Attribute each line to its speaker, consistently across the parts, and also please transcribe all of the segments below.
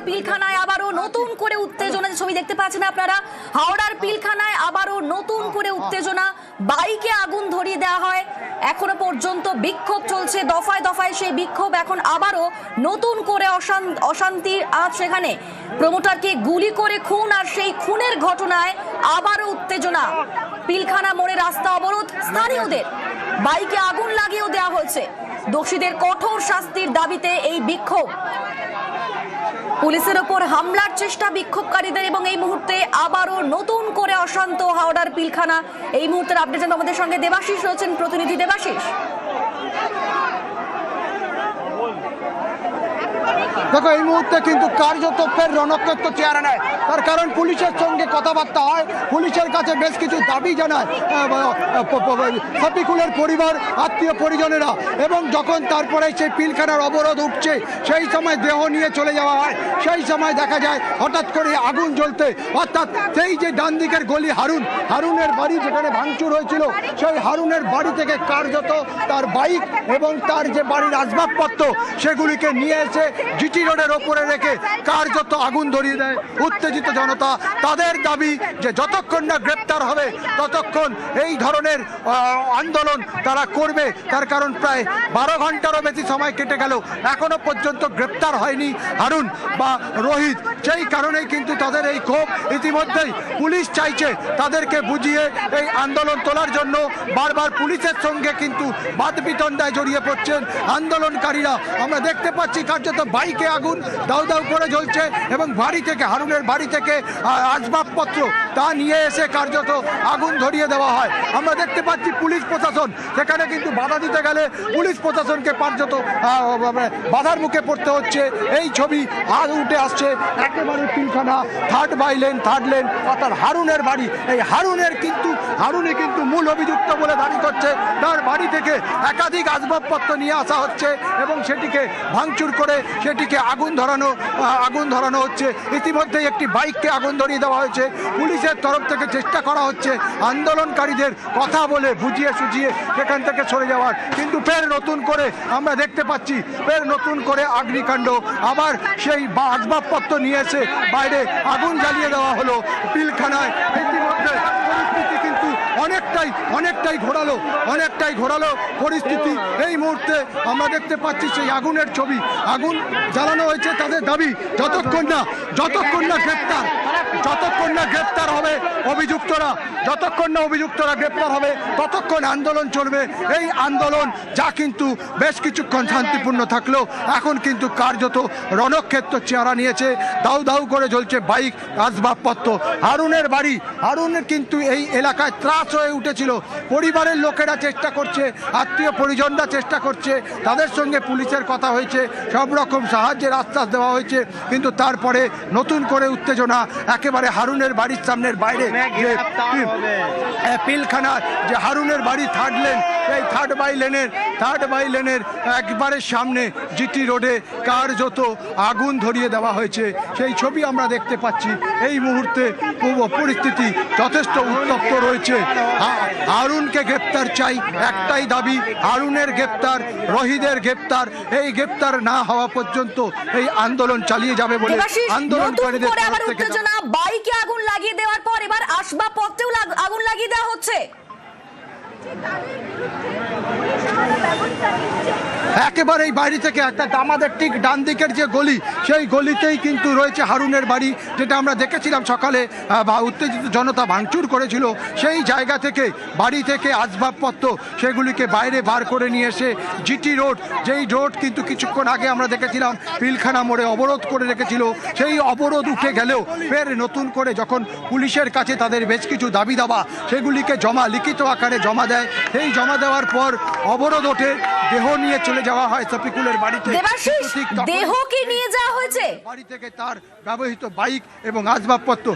Speaker 1: হাওড়ার পিলখানায় আবারও নতুন করে উত্তেজনা, ছবি দেখতে পাচ্ছেন আপনারা। হাওড়ার পিলখানায় আবারও নতুন করে উত্তেজনা, বাইকে আগুন ধরিয়ে দেওয়া হয়। এখনো পর্যন্ত বিক্ষোভ চলছে, দফায় দফায় সেই বিক্ষোভ। এখন আবারও নতুন করে অশান্তির আজ সেখানে প্রমোটারকে গুলি করে খুন, আর সেই খুনের ঘটনায় আবারও উত্তেজনা। পিলখানা মোড়ে রাস্তা অবরোধ, স্থানীয়দের বাইকে আগুন লাগিয়েও দেওয়া হয়েছে। দোষীদের কঠোর শাস্তির দাবিতে এই বিক্ষোভ। পুলিশের ওপর হামলার চেষ্টা বিক্ষোভকারীদের, এবং এই মুহূর্তে আবারও নতুন করে অশান্ত হাওড়ার পিলখানা। এই মুহূর্তের আপডেট জানাতে আমাদের সঙ্গে দেবাশিস রয়েছেন, প্রতিনিধি দেবাশিস।
Speaker 2: দেখো, এই মুহূর্তে কিন্তু কার্যত ফের রণক্ষেত্র চেহারা নেয়। তার কারণ পুলিশের সঙ্গে কথাবার্তা হয়, পুলিশের কাছে বেশ কিছু দাবি জানায় শফিকুলের পরিবার, আত্মীয় পরিজনেরা, এবং যখন তারপরে সেই পিলখানার অবরোধ উঠছে সেই সময় দেহ নিয়ে চলে যাওয়া হয়। সেই সময় দেখা যায় হঠাৎ করে আগুন জ্বলতে, অর্থাৎ সেই যে ডান দিকের গলি হারুনের বাড়ি যেখানে ভাঙচুর হয়েছিল, সেই হারুনের বাড়ি থেকে কার্যত তার বাইক এবং তার যে বাড়ির আসবাবপত্র সেগুলিকে নিয়ে এসে জিটি রোডের ওপরে রেখে কার্যত আগুন ধরিয়ে দেয় উত্তেজিত জনতা। তাদের দাবি যে যতক্ষণ না গ্রেপ্তার হবে ততক্ষণ এই ধরনের আন্দোলন তারা করবে। তার কারণ প্রায় 12 ঘন্টারও বেশি সময় কেটে গেল, এখনো পর্যন্ত গ্রেপ্তার হয়নি হারুন বা রোহিত। সেই কারণেই কিন্তু তাদের এই ক্ষোভ। ইতিমধ্যেই পুলিশ চাইছে তাদেরকে বুঝিয়ে এই আন্দোলন তোলার জন্য। বারবার পুলিশের সঙ্গে কিন্তু বাদবিতণ্ডায় জড়িয়ে পড়ছেন আন্দোলনকারীরা। আমরা দেখতে পাচ্ছি কার্যত বাইকে আগুন দাউ দাউ করে জ্বলছে, এবং বাড়ি থেকে, হারুনের বাড়ি থেকে আসবাবপত্র তা নিয়ে এসে কার্যত আগুন ধরিয়ে দেওয়া হয়। আমরা দেখতে পাচ্ছি পুলিশ প্রশাসন সেখানে কিন্তু বাধা দিতে গেলে পুলিশ প্রশাসনকে কার্যত বাধার মুখে পড়তে হচ্ছে। এই ছবি আজ উঠে আসছে একেবারে পিলখানা থার্ড লেন, অর্থাৎ হারুনের বাড়ি। এই হারুনই কিন্তু মূল অভিযুক্ত বলে দাবি করছে। তার বাড়ি থেকে একাধিক আসবাবপত্র নিয়ে আসা হচ্ছে এবং সেটিকে ভাঙচুর করে সেটিকে আগুন ধরানো হচ্ছে। ইতিমধ্যে একটি বাইককে আগুন ধরিয়ে দেওয়া হয়েছে। পুলিশের তরফ থেকে চেষ্টা করা হচ্ছে আন্দোলনকারীদের কথা বলে বুঝিয়ে সুঝিয়ে সেখান থেকে সরে যাওয়ার, কিন্তু ফের নতুন করে আমরা দেখতে পাচ্ছি নতুন করে অগ্নিকাণ্ড। আবার সেই আসবাবপত্র নিয়ে এসে বাইরে আগুন জ্বালিয়ে দেওয়া হলো পিলখানায়। ইতিমধ্যে পরিস্থিতি কিন্তু অনেকটাই ঘোরালো পরিস্থিতি। এই মুহূর্তে আমরা দেখতে পাচ্ছি সেই আগুনের ছবি, আগুন জ্বালানো হয়েছে। তাদের দাবি যতক্ষণ না গ্রেপ্তার হবে অভিযুক্তরা গ্রেপ্তার হবে ততক্ষণ আন্দোলন চলবে। এই আন্দোলন যা কিন্তু বেশ কিছুক্ষণ শান্তিপূর্ণ থাকলেও এখন কিন্তু কার্যত রণক্ষেত্র চেহারা নিয়েছে। দাউ দাউ করে জ্বলছে বাইক, আসবাবপত্র। হারুনের কিন্তু এই এলাকায় ত্রাস হয়ে উঠেছিল। পরিবারের লোকেরা চেষ্টা করছে, আত্মীয় পরিজনরা চেষ্টা করছে, তাদের সঙ্গে পুলিশের কথা হয়েছে, সব রকম সাহায্যের আশ্বাস দেওয়া হয়েছে, কিন্তু তারপরে নতুন করে উত্তেজনা। একেবারে হারুনের বাড়ির সামনের বাইরে পিলখানার যে হারুনের বাড়ি থার্ড বাই লেনের একবারে সামনে জিটি রোডে কার্যত আগুন ধরিয়ে দেওয়া হয়েছে। সেই ছবি আমরা দেখতে পাচ্ছি। এই মুহূর্তে পরিস্থিতি যথেষ্ট উত্তপ্ত রয়েছে। হারুনকে গ্রেপ্তার চাই, একটাই দাবি হারুনের গ্রেপ্তার, রোহিতের গ্রেপ্তার। এই গ্রেপ্তার না হওয়া পর্যন্ত এই আন্দোলন চালিয়ে যাবে বলে আন্দোলনকারীদের তরফ থেকে।
Speaker 1: বাইকে আগুন লাগিয়ে দেওয়ার পর এবার আসবাবপত্রেও আগুন লাগিয়ে দেওয়া হচ্ছে।
Speaker 2: একেবারে এই বাড়ি থেকে একটা আমাদের ঠিক ডান দিকের যে গলি, সেই গলিতেই কিন্তু রয়েছে হারুনের বাড়ি, যেটা আমরা দেখেছিলাম সকালে উত্তেজিত জনতা ভাঙচুর করেছিল। সেই জায়গা থেকে, বাড়ি থেকে আসবাবপত্র সেগুলিকে বাইরে বার করে নিয়ে এসে জিটি রোড, যেই রোড কিন্তু কিছুক্ষণ আগে আমরা দেখেছিলাম পিলখানা মোড়ে অবরোধ করে রেখেছিল, সেই অবরোধ উঠে গেলেও ফের নতুন করে যখন পুলিশের কাছে তাদের বেশ কিছু দাবি দাবা সেগুলিকে লিখিত আকারে জমা দেয়, সেই জমা দেওয়ার পর অবরোধ ওঠে, দেহ নিয়ে চলে যাওয়া হয় শফিকুলের বাড়িতে।
Speaker 1: দেহ কি নিয়ে যাওয়া হয়েছে?
Speaker 2: বাড়ি থেকে তার ব্যবহৃত বাইক এবং আসবাবপত্র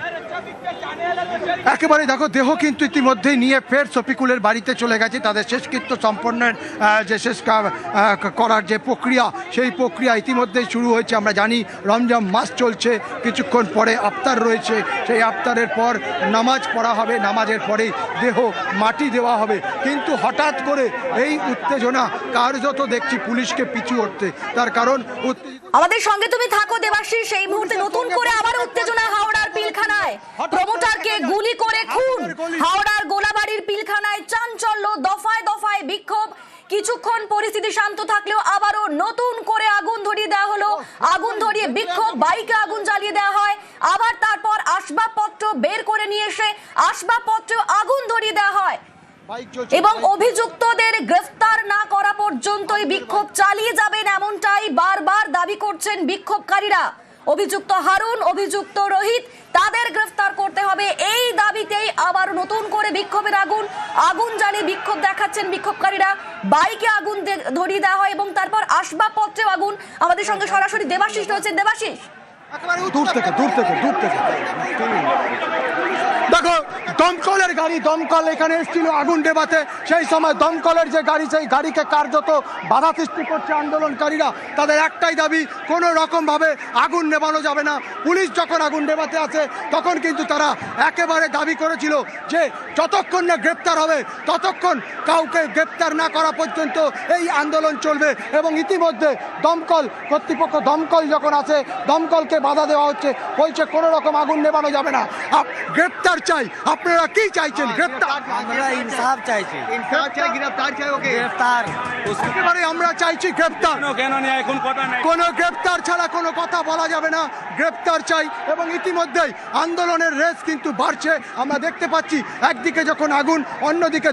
Speaker 2: একেবারে দেখো দেহ কিন্তু ইতিমধ্যেই নিয়ে ফের শফিকুলের বাড়িতে চলে গেছে। তাদের শেষকৃত্য সম্পন্নের যে শেষ করার যে প্রক্রিয়া, সেই প্রক্রিয়া ইতিমধ্যেই শুরু হয়েছে। আমরা জানি রমজান মাস চলছে, কিছুক্ষণ পরে আফতার রয়েছে, সেই আফতারের পর নামাজ পড়া হবে, নামাজের পরেই দেহ মাটি দেওয়া হবে। কিন্তু হঠাৎ করে এই উত্তেজনা কার্যত দেখছি পুলিশকে পিছু হটতে। তার কারণ
Speaker 1: আমাদের সঙ্গে তুমি থাকো দেবাশিস। এই মুহূর্তে নতুন করে আবার উত্তেজনা হাওড়ার পিলখানায়, প্রমোটারকে গুলি করে খুন। হাওড়ার গোলাবাড়ির পিলখানায় চাঞ্চল্য, দফায় দফায় বিক্ষোভ। কিছুক্ষণ পরিস্থিতি শান্ত থাকলেও আবারও নতুন করে আগুন ধরিয়ে দেওয়া হলো। আগুন ধরিয়ে বিক্ষোভ, বাইকে আগুন জ্বালিয়ে দেওয়া হয়। আবার তারপর আসবাবপত্র বের করে নিয়ে এসে আসবাবপত্র আগুন ধরিয়ে দেওয়া হয় এবং অভিযুক্তদের গ্রেফতার না করা পর্যন্তই বিক্ষোভ চালিয়ে যাবেন, এমনটাই বারবার দাবি করছেন বিক্ষোভকারীরা। অভিযুক্ত হারুন, অভিযুক্ত রোহিত, তাদের গ্রেফতার করতে হবে, এই দাবিতেই আবার নতুন করে বিক্ষোভের আগুন জ্বালিয়ে বিক্ষোভ দেখাচ্ছেন বিক্ষোভকারীরা। বাইকে আগুন ধরিয়ে দেওয়া হয় এবং তারপর আসবাবপত্রেও আগুন। আমাদের সঙ্গে সরাসরি দেবাশিস রয়েছেন। দেবাশিস,
Speaker 2: দূর থেকে দেখো দমকলের গাড়ি, দমকল এখানে এসেছিল আগুন নেভাতে। সেই সময় দমকলের যে গাড়ি, সেই গাড়িকে কার্যত বাধা সৃষ্টি করছে আন্দোলনকারীরা। তাদের একটাই দাবি, কোনো রকমভাবে আগুন নেভানো যাবে না। পুলিশ যখন আগুন নেভাতে আসে তখন কিন্তু তারা একেবারে দাবি করেছিল যে যতক্ষণ না গ্রেপ্তার হবে ততক্ষণ কাউকে গ্রেপ্তার না করা পর্যন্ত এই আন্দোলন চলবে। এবং ইতিমধ্যে দমকল কর্তৃপক্ষ, দমকল যখন আসে দমকলকে বাধা দেওয়া হচ্ছে, বলছে কোনো রকম আগুন নেভানো যাবে না, গ্রেপ্তার চাই। আপনারা কি চাইছেন? গ্রেপ্তার,
Speaker 3: আমরা ইনসাফ চাইছি,
Speaker 2: গ্রেপ্তার চাই, ওকে
Speaker 3: গ্রেফতার।
Speaker 2: একেবারে আমরা চাইছি গ্রেপ্তার।
Speaker 3: কেন নেই এখন কথা নাই,
Speaker 2: কোনো গ্রেপ্তার ছাড়া কোনো কথা বলা যাবে না, গ্রেপ্তার চাই। এবং ইতিমধ্যেই আন্দোলনের রেস কিন্তু বাড়ছে। আমরা দেখতে পাচ্ছি একদিকে যখন আগুন, অন্যদিকে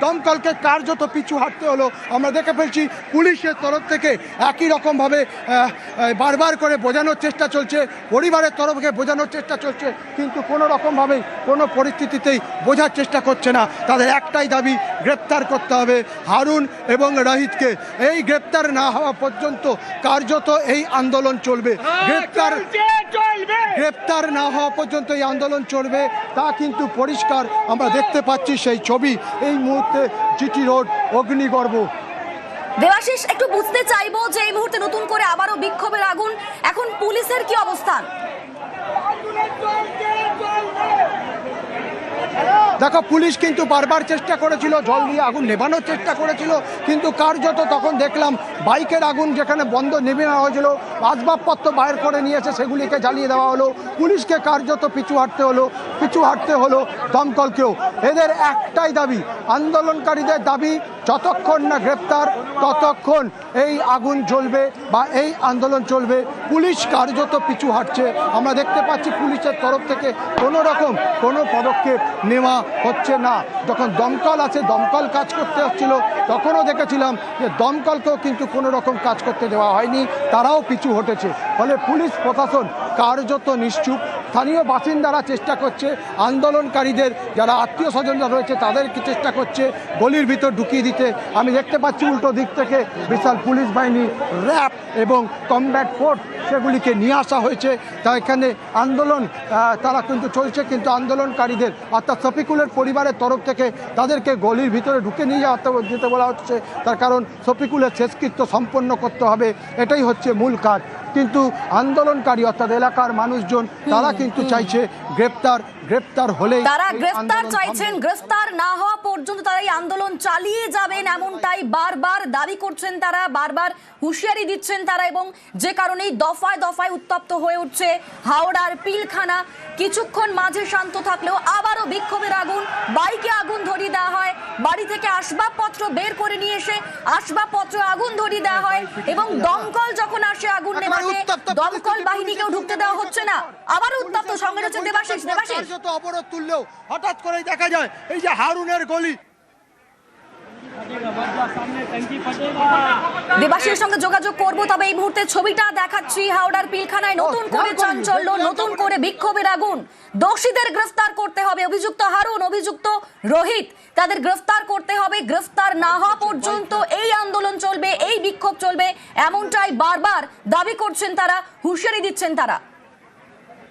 Speaker 2: দমকলকে কার্যত পিছু হাঁটতে হলো। আমরা দেখে ফেলছি পুলিশের তরফ থেকে একই রকমভাবে বারবার করে বোঝানোর চেষ্টা চলছে, পরিবারের তরফকে বোঝানোর চেষ্টা চলছে, কিন্তু কোনো রকমভাবেই কোনো পরিস্থিতিতেই বোঝার চেষ্টা করছে না। তাদের একটাই দাবি, গ্রেপ্তার করতে হবে হারুন এবং রোহিতকে। এই গ্রেপ্তার না হওয়া পর্যন্ত কার্যত এই আন্দোলন চলবে। গ্রেপ্তার না হওয়া পর্যন্ত এই আন্দোলন চলবে, তা কিন্তু পরিষ্কার আমরা দেখতে পাচ্ছি। সেই ছবি এই মুহূর্তে জিটি রোড, অগ্নিগর্ভ।
Speaker 1: দেবাশিস, একটু বুঝতে চাইবো যে এই মুহূর্তে নতুন করে আবারও বিক্ষোভের আগুন, এখন পুলিশের কি অবস্থান?
Speaker 2: দেখো পুলিশ কিন্তু বারবার চেষ্টা করেছিল, জল দিয়ে আগুন নেভানোর চেষ্টা করেছিল, কিন্তু কার্যত তখন দেখলাম বাইকের আগুন যেখানে বন্ধ নেমে নেওয়া হয়েছিল, আসবাবপত্র বাইর করে নিয়েছে, সেগুলিকে জ্বালিয়ে দেওয়া হলো। পুলিশকে কার্যত পিছু হাঁটতে হলো দমকলকেও। এদের একটাই দাবি, আন্দোলনকারীদের দাবি, যতক্ষণ না গ্রেপ্তার ততক্ষণ এই আগুন জ্বলবে বা এই আন্দোলন চলবে। পুলিশ কার্যত পিছু হাঁটছে। আমরা দেখতে পাচ্ছি পুলিশের তরফ থেকে কোনো রকম কোনো পদক্ষেপ নেওয়া হচ্ছে না। যখন দমকল আছে, দমকল কাজ করতে হচ্ছিল, তখনও দেখেছিলাম যে দমকলকেও কিন্তু কোনো রকম কাজ করতে দেওয়া হয়নি, তারাও পিছু হটেছে। ফলে পুলিশ প্রশাসন কার্যত নিশ্চুপ। স্থানীয় বাসিন্দারা চেষ্টা করছে, আন্দোলনকারীদের যারা আত্মীয় স্বজনরা রয়েছে তাদেরকে চেষ্টা করছে গলির ভিতর ঢুকিয়ে দিতে। আমি দেখতে পাচ্ছি উল্টো দিক থেকে বিশাল পুলিশ বাহিনী, র্যাব এবং কমব্যাট ফোর্স সেগুলিকে নিয়ে আসা হয়েছে। তা এখানে আন্দোলন তারা কিন্তু চলছে, কিন্তু আন্দোলনকারীদের অর্থাৎ শফিকুলের পরিবারের তরফ থেকে তাদেরকে গলির ভিতরে ঢুকে নিয়ে যেতে বলা হচ্ছে। তার কারণ শফিকুলের শেষকৃত্য সম্পন্ন করতে হবে, এটাই হচ্ছে মূল কাজ। কিন্তু আন্দোলনকারী অর্থাৎ এলাকার মানুষজন তারা কিন্তু চাইছে গ্রেপ্তার হলেই,
Speaker 1: তারা গ্রেফতার চাইছেন। গ্রেফতার না হওয়া পর্যন্ত তারা এই আন্দোলন চালিয়ে যাবেন, এমনটাই বারবার দাবি করছেন তারা, বারবার হুঁশিয়ারি দিচ্ছেন তারা। এবং যে কারণেই দফায় দফায় উত্তপ্ত হয়ে উঠছে হাওড়ার পিলখানা। কিছুক্ষণ মাঝে শান্ত থাকলেও আবারও বিক্ষোভের আগুন, বাইকে আগুন ধরিয়ে দেওয়া হয়, বাড়ি থেকে আসবাবপত্র বের করে নিয়ে এসে আসবাবপত্র আগুন ধরিয়ে দেওয়া হয়। এবং দমকল যখন আসে আগুন নেভাতে, দমকল বাহিনীকেও ঢুকতে দেওয়া হচ্ছে না। আবার উত্তপ্ত। সঙ্গে রয়েছে দেবাশিস।
Speaker 2: অবরোধ তুললেও হঠাৎ করেই দেখা যায় এই যে হারুনের গলি।
Speaker 1: দেবাশিসের সঙ্গে যোগাযোগ করব, তবে এই মুহূর্তে ছবিটা দেখাচ্ছি হাওড়ার পিলখানায় নতুন করে চাঞ্চল্য, নতুন করে বিক্ষোভের আগুন। দোষীদের গ্রেফতার করতে হবে, অভিযুক্ত হারুন, অভিযুক্ত রোহিত, তাদের গ্রেফতার করতে হবে। গ্রেফতার না হওয়া পর্যন্ত এই আন্দোলন চলবে, এই বিক্ষোভ চলবে, এমনটাই বারবার দাবি করছেন তারা, হুঁশিয়ারি দিচ্ছেন তারা।